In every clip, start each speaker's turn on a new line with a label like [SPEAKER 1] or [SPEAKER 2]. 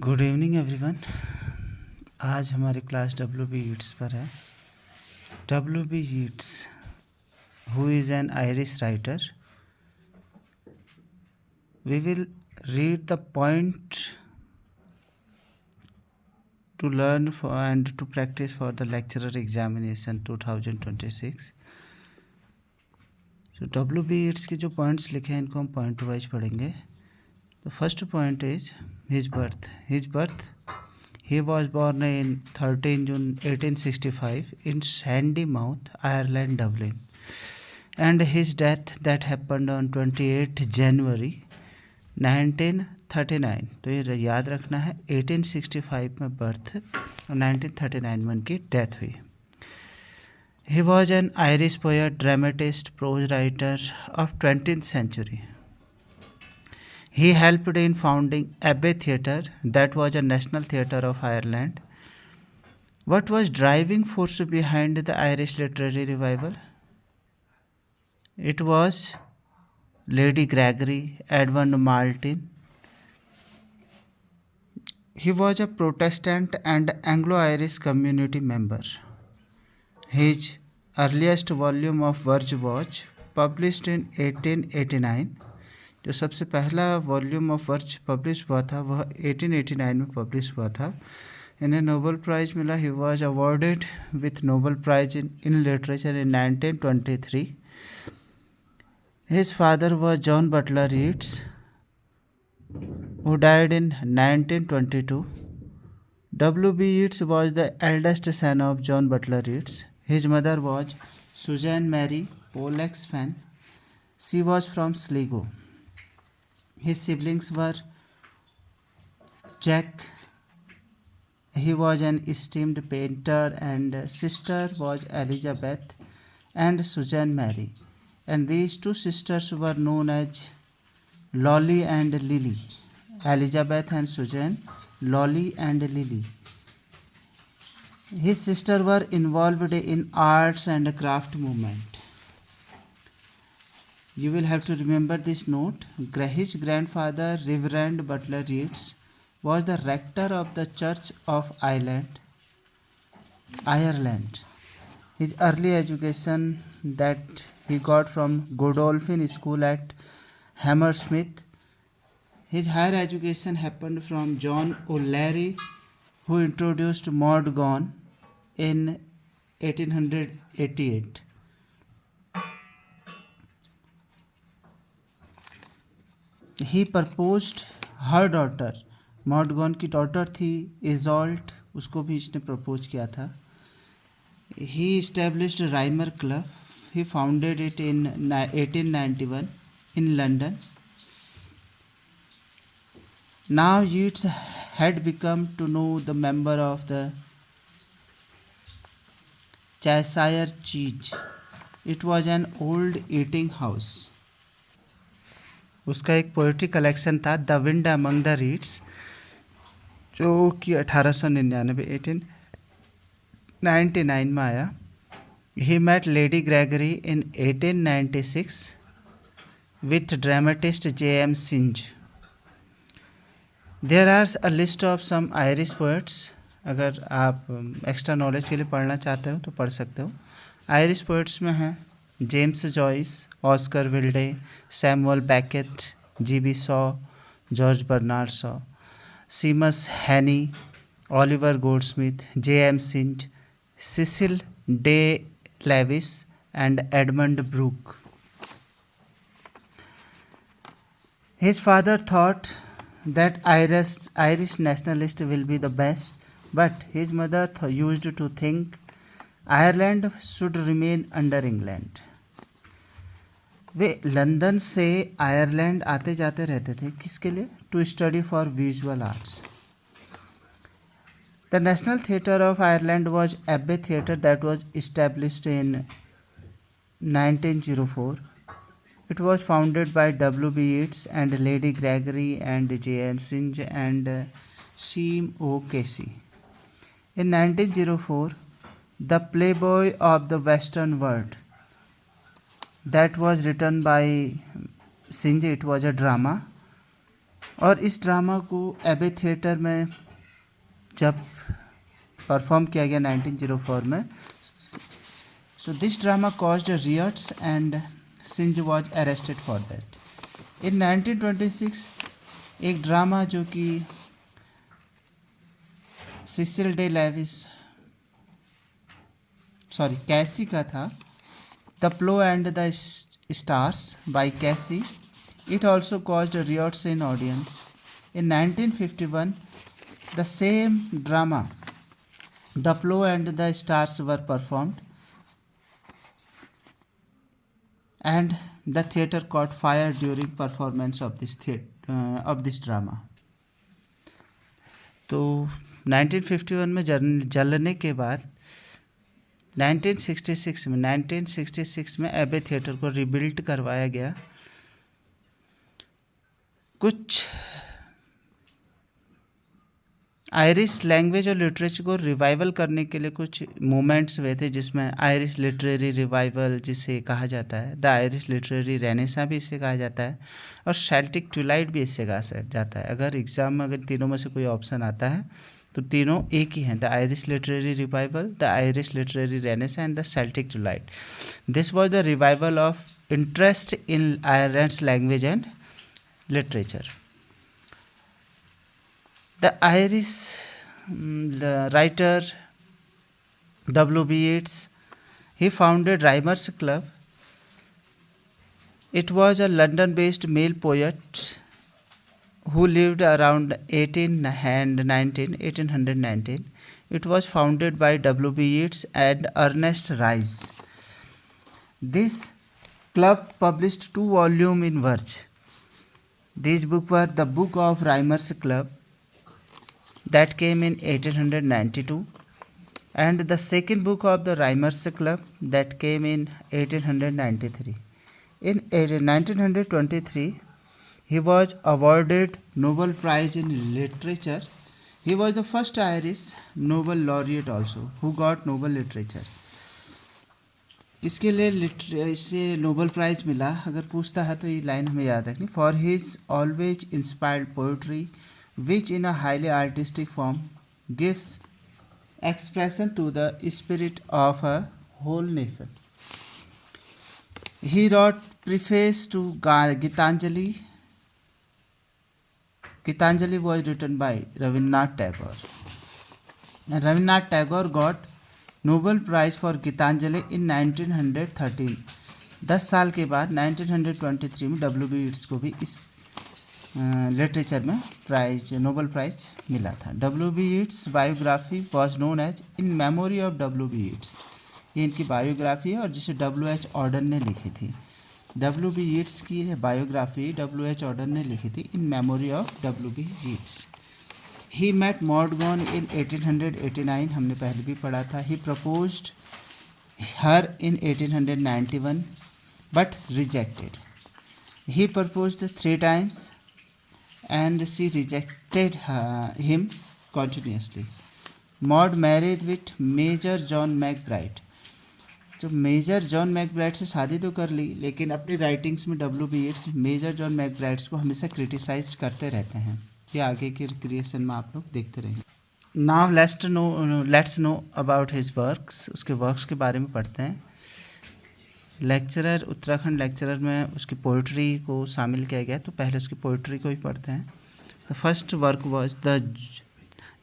[SPEAKER 1] Good evening everyone. आज हमारी class W.B. Yeats पर है। W.B. Yeats, who is an Irish writer. We will read the point to learn for and to practice for the lecturer examination 2026. So W.B. Yeats के जो points लिखे हैं इनको हम पॉइंट वाइज पढ़ेंगे। The first point is his birth. He was born in 13 June 1865 in Sandymouth, Ireland, Dublin. And his death that happened on 28 January 1939. तो ये याद रखना है 1865 में बर्थ और 1939 में उनकी डेथ हुई। He was an Irish poet, dramatist, prose writer of 20th century. He helped in founding Abbey Theatre, that was a national theatre of Ireland. What was driving force behind the Irish literary revival? It was Lady Gregory, Edmund Maltin. He was a Protestant and Anglo-Irish community member. His earliest volume of verse was published in 1889. जो सबसे पहला volume of वर्च publish हुआ था वह 1889 में publish हुआ था। इन्हें नोबेल प्राइज़ मिला। He was awarded with Nobel prize in literature in 1923। His father was John Butler Yeats who died in 1922। W.B. Yeats was the eldest son of John Butler Yeats. His mother was Susan Mary Pollux Fan. She was from Sligo. His siblings were Jack, he was an esteemed painter, and sister was Elizabeth and Susan Mary. And these two sisters were known as Lolly and Lily. Elizabeth and Susan, Lolly and Lily. His sisters were involved in arts and craft movement. You will have to remember this note. His grandfather, Reverend Butler Yeats, was the rector of the Church of Ireland. His early education that he got from Godolphin School at Hammersmith. His higher education happened from John O'Leary, who introduced Maud Gonne in 1888. He proposed her daughter, mod gone की daughter थी इजॉल्ट, उसको भी इसने propose किया था। ही established Rymer club. He founded it in 1891 in London. Now Yeats had become to know the member of the Cheshire Cheese. It was an old eating house. उसका एक poetry collection था the wind among the reeds, जो कि 1899 1899 में आया। He met lady Gregory in 1896 with dramatist J.M. Synge. There are a list of some Irish poets. अगर आप extra knowledge के लिए पढ़ना चाहते हो तो पढ़ सकते हो। आयरिश पोएट्स में हैं James Joyce, Oscar Wilde, Samuel Beckett, G.B. Shaw, George Bernard Shaw, Seamus Heaney, Oliver Goldsmith, J.M. Synge, Cecil Day Lewis and Edmund Brooke. His father thought that Irish nationalist will be the best, but his mother used to think Ireland should remain under England. वे London से Ireland आते जाते रहते थे, किसके लिए? To study for visual arts. The national theatre of Ireland was Abbey theatre that was established in 1904. It was founded by W.B. Yeats and Lady Gregory and J.M. Synge and Seam O'Casey. In 1904, The Playboy of the Western World, that was written by Synge. It was a drama. और इस drama को एबे theatre में जब perform किया गया 1904 में, so this drama caused riots and Synge was arrested for that. In 1926 एक ड्रामा जो कि सिसिल डे लेविस कैसी का था, the plough and the stars by Casey, it also caused riots in audience. In 1951, the same drama, The Plow and the Stars, were performed, and the theatre caught fire during performance of this drama. तो 1951 में जलने के बाद 1966 में एबे theatre को rebuild करवाया गया। कुछ आयरिश लैंग्वेज और लिटरेचर को रिवाइवल करने के लिए कुछ मूवमेंट्स हुए थे, जिसमें आयरिश लिटरेरी रिवाइवल जिसे कहा जाता है, द आयरिश लिटरेरी रेनेसा भी इसे कहा जाता है, और सेल्टिक ट्विलाइट भी इससे कहा जाता है। अगर एग्जाम में अगर तीनों में से कोई ऑप्शन आता है तो तीनों एक ही हैं, the Irish literary revival, the Irish literary Renaissance and the Celtic Twilight. This was the revival of interest in Irish language and literature. The Irish writer W.B. Yeats, he founded Rhymers Club. It was a London-based male poet who lived around 1819. It was founded by W.B. Yeats and Ernest Rhys. This club published 2 volumes in verse. These books were the Book of Rhymers Club that came in 1892 and the second book of the Rhymers Club that came in 1893. In 1923, he was awarded Nobel Prize in Literature. He was the first Irish Nobel laureate also who got Nobel Literature. किसके लिए इससे Nobel prize मिला, अगर पूछता है तो ये line हमें याद रखनी, for his always inspired poetry which in a highly artistic form gives expression to the spirit of a whole nation. He wrote preface to Gitanjali. Gitanjali was written by Rabindranath Tagore. Rabindranath Tagore got Nobel prize for Gitanjali in 1913। 10 साल के बाद 1923 में W.B. Yeats को भी इस literature में Nobel prize मिला था। W.B. Yeats biography was known as in memory of W.B. Yeats। ये इनकी बायोग्राफी है और जिसे W.H. ऑर्डन ने लिखी थी। W.B. Yeats की बायोग्राफी W.H. ऑर्डन ने लिखी थी in memory of W.B. Yeats। He met Maud Gonne in 1889, हमने पहले भी पढ़ा था। He proposed her in 1891 but rejected. He proposed 3 times and she rejected him continuously. Maud married with major John McBride. जो major John मैकब्राइट से शादी तो कर ली, लेकिन अपनी राइटिंग्स में W.B. Yeats मेजर जॉन मैकब्राइट्स को हमेशा क्रिटिसाइज करते रहते हैं। ये आगे की क्रिएशन में आप लोग देखते रहेंगे। Now let's know about his works. उसके वर्क्स के बारे में पढ़ते हैं। लेक्चरर, उत्तराखंड लेक्चरर में उसकी पोइट्री को शामिल किया गया, तो पहले उसकी पोइट्री को ही पढ़ते हैं। The first work was the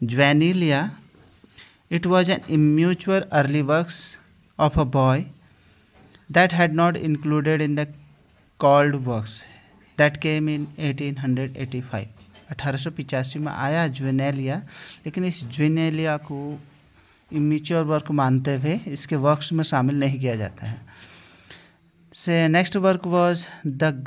[SPEAKER 1] juvenilia. It was an immature early works of a boy that had not included in the called works that came in 1885। 1885 में आया ज्वेनेलिया, लेकिन इस ज्वेनेलिया को इम्यूचुअल वर्क मानते हुए इसके वर्क्स में शामिल नहीं किया जाता है। से next work was the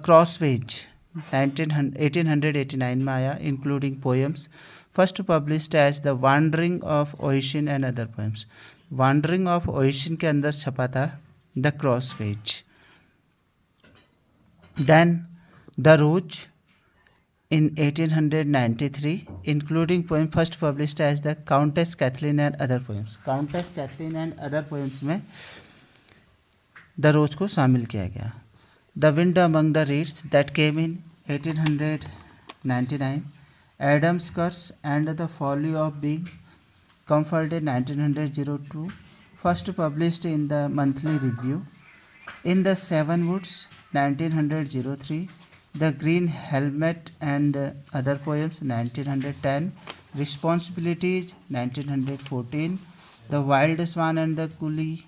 [SPEAKER 1] crossways. 1889 में आया, including poems, first published as the wandering of Oisin and other poems. Wandering of Oisin के अंदर छपा था the crossways. Then the rose in 1893, including poem, first published as the countess Kathleen and other poems. Countess Kathleen and other poems में the rose को शामिल किया गया। The wind among the reeds that came in 1899. Adam's Curse and the Folly of Being Comforted 1902. First published in the Monthly Review. In the Seven Woods 1903. The Green Helmet and Other Poems 1910. Responsibilities 1914. The Wild Swan and the Coolie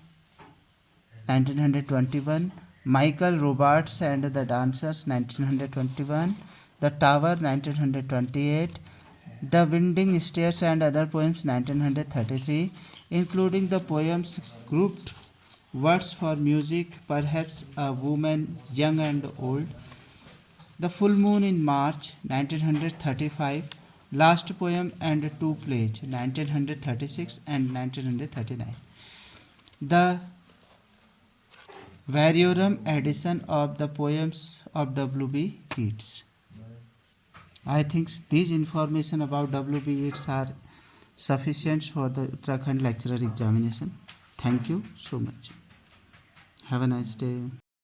[SPEAKER 1] 1921. Michael Robarts and the Dancers 1921. The Tower 1928. The Winding Stairs and Other Poems 1933, including the poems grouped Words for Music, Perhaps a Woman Young and Old. The Full Moon in March 1935. Last Poem and Two Plays 1936 and 1939. The Variorum edition of the poems of W.B. Yeats. I think these information about W.B. Yeats are sufficient for the Uttarakhand lecturer examination. Thank you so much. Have a nice day.